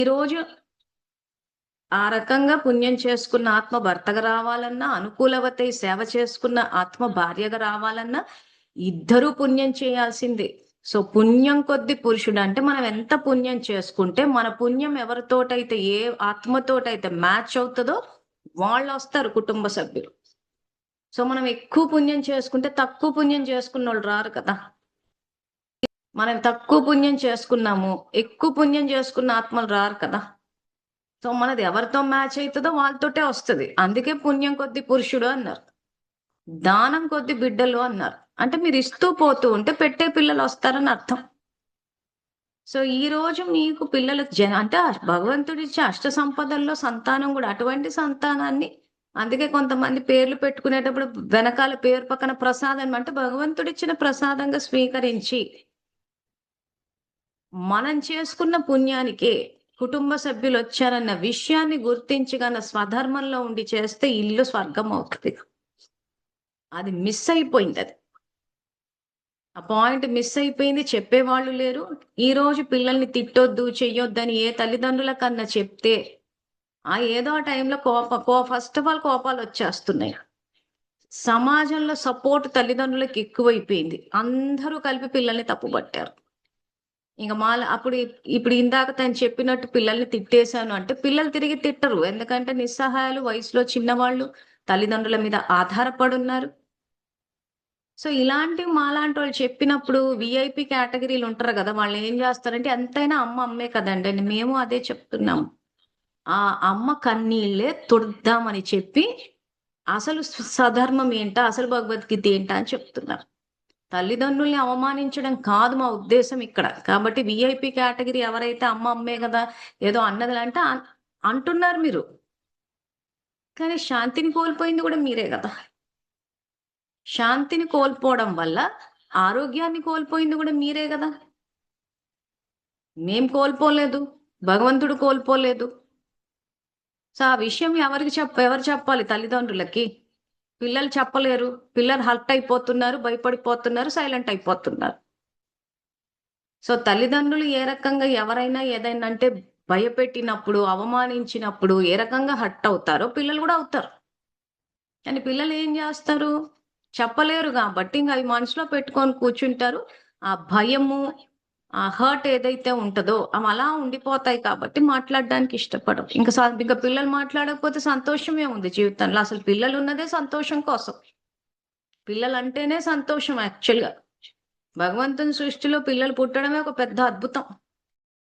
ఈరోజు ఆ రకంగా పుణ్యం చేసుకున్న ఆత్మ భర్తగా రావాలన్నా, అనుకూలవతై సేవ చేసుకున్న ఆత్మ భార్యగా రావాలన్నా ఇద్దరూ పుణ్యం చేయాల్సిందే. సో పుణ్యం కొద్ది పురుషుడు అంటే మనం ఎంత పుణ్యం చేసుకుంటే మన పుణ్యం ఎవరితోటైతే ఏ ఆత్మతోటైతే మ్యాచ్ అవుతుందో వాళ్ళు వస్తారు కుటుంబ సభ్యులు. సో మనం ఎక్కువ పుణ్యం చేసుకుంటే తక్కువ పుణ్యం చేసుకున్న వాళ్ళు రారు కదా. మనం తక్కువ పుణ్యం చేసుకున్నాము, ఎక్కువ పుణ్యం చేసుకున్న ఆత్మలు రారు కదా. సో మనది ఎవరితో మ్యాచ్ అవుతుందో వాళ్ళతోటే వస్తుంది. అందుకే పుణ్యం కొద్ది పురుషుడు అన్నారు, దానం కొద్ది బిడ్డలు అన్నారు. అంటే మీరు ఇస్తూ పోతూ ఉంటే పెట్టే పిల్లలు వస్తారని అర్థం. సో ఈ రోజు మీకు పిల్లలు అంటే భగవంతుడిచ్చే అష్ట సంపదల్లో సంతానం కూడా అటువంటి సంతానాన్ని. అందుకే కొంతమంది పేర్లు పెట్టుకునేటప్పుడు వెనకాల పేరు పక్కన ప్రసాదం అంటే భగవంతుడిచ్చిన ప్రసాదంగా స్వీకరించి మనం చేసుకున్న పుణ్యానికే కుటుంబ సభ్యులు వచ్చారన్న విషయాన్ని గుర్తించగల స్వధర్మంలో ఉండి చేస్తే ఇల్లు స్వర్గం అవుతుంది. అది మిస్ అయిపోయింది. అది ఆ పాయింట్ మిస్ అయిపోయింది. చెప్పేవాళ్ళు లేరు. ఈ రోజు పిల్లల్ని తిట్టొద్దు చెయ్యొద్దని ఏ తల్లిదండ్రుల కన్నా చెప్తే ఏదో ఆ టైంలో ఫస్ట్ ఆఫ్ ఆల్ కోపాలు వచ్చేస్తున్నాయి. సమాజంలో సపోర్ట్ తల్లిదండ్రులకు ఎక్కువైపోయింది. అందరూ కలిపి పిల్లల్ని తప్పుపట్టారు. ఇంక అప్పుడు ఇప్పుడు ఇందాక తను చెప్పినట్టు పిల్లల్ని తిట్టేశాను అంటే పిల్లలు తిరిగి తిట్టరు. ఎందుకంటే నిస్సహాయాలు, వయసులో చిన్నవాళ్ళు, తల్లిదండ్రుల మీద ఆధారపడున్నారు. సో ఇలాంటి మాలాంటి వాళ్ళు చెప్పినప్పుడు విఐపి కేటగిరీలు ఉంటారు కదా, వాళ్ళు ఏం చేస్తారంటే ఎంతైనా అమ్మ అమ్మే కదండి అని మేము అదే చెప్తున్నాము. ఆ అమ్మ కన్నీళ్ళే తుడుద్దామని చెప్పి అసలు సధర్మం ఏంటా, అసలు భగవద్గీత ఏంటా అని చెప్తున్నారు. తల్లిదండ్రుల్ని అవమానించడం కాదు మా ఉద్దేశం ఇక్కడ. కాబట్టి విఐపి కేటగిరీ ఎవరైతే అమ్మ అమ్మే కదా ఏదో అన్నది అంటున్నారు మీరు, కానీ శాంతిని కోల్పోయింది కూడా మీరే కదా. శాంతిని కోల్పోవడం వల్ల ఆరోగ్యాన్ని కోల్పోయింది కూడా మీరే కదా. మేం కోల్పోలేదు, భగవంతుడు కోల్పోలేదు. సో ఆ విషయం ఎవరు చెప్పాలి? తల్లిదండ్రులకి. పిల్లలు చెప్పలేరు. పిల్లలు హర్ట్ అయిపోతున్నారు, భయపడిపోతున్నారు, సైలెంట్ అయిపోతున్నారు. సో తల్లిదండ్రులు ఏ రకంగా ఎవరైనా ఏదైనా అంటే భయపెట్టినప్పుడు, అవమానించినప్పుడు ఏ రకంగా హర్ట్ అవుతారో పిల్లలు కూడా అవుతారు. కానీ పిల్లలు ఏం చేస్తారు? చెప్పలేరు కాబట్టి ఇంకా అవి మనసులో పెట్టుకొని కూర్చుంటారు. ఆ భయము, ఆ హర్ట్ ఏదైతే ఉంటుందో అవి అలా ఉండిపోతాయి కాబట్టి మాట్లాడడానికి ఇష్టపడరు. ఇంకా పిల్లలు మాట్లాడకపోతే సంతోషమే ఉంది జీవితంలో. అసలు పిల్లలు ఉన్నదే సంతోషం కోసం. పిల్లలు అంటేనే సంతోషం యాక్చువల్గా. భగవంతుని సృష్టిలో పిల్లలు పుట్టడమే ఒక పెద్ద అద్భుతం.